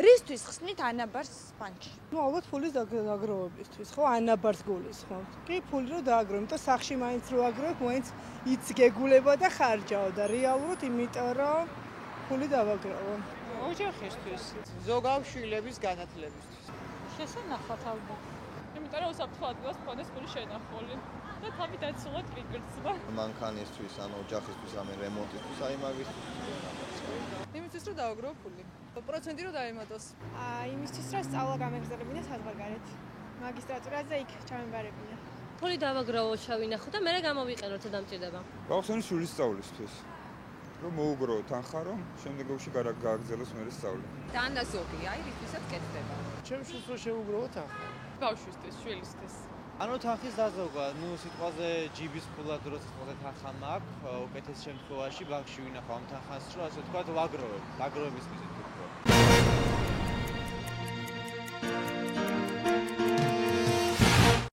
რისთვის ხსნით ანაბარს ბანკში? ნუ ალბათ ფულის დაგროვებისთვის, ხო, ანაბარს გულისხმობთ. კი, ფული რო დააგროვო, იმიტომ სახში მაინც რო აგროვებ, მაინც იც გეგულება და ხარჯაო და რეალურად იმიტომ რომ ფული დავაგროვო. ოჯახისთვის, ზოგავშვილების განათლებისთვის. შესანახად ალბათ. იმიტომ რომ უსაფრთხო ადგილას მქონდეს ფული შენახული და თავი დაცულად მიგრძნობა. მანქანისთვის, ანუ ოჯახისთვის, ამე რემონტისთვის, აი მაგისთვის. იმისთვის რომ დავაგროვო ფული. პროცენტი რომ დაემატოს. იმისთვის რომ სწავლა გამეგზავნებინა საზღვარგარეთ. მაგისტრატურაზე იქ ჩამებარებინა. ფული დავაგროვო, ჩავინახო და მერე გამოვიყენო თუ დამჭირდება. გავხსენე შვილის სწავლისთვის. რომ მოუგროვო თანხა, რომ შემდეგში გააგრძელოს მერე სწავლა. დანაზოგი, აი რითვისაც კეთდება. ჩემს შვილს რო შევუგროვო თანხა. ბავშვისთვის, შვილისთვის. ანუ თანხის დაზოგვა, ნუ სიტყვაზე ჯიბის ფულად რო სიტყვაზე თანხა მაქვს, უკეთეს შემთხვევაში ბანკში ვინახავ ამ თანხას, რომ ასე ვთქვათ, ვაგროვებ, დაგროვების მიზეზით.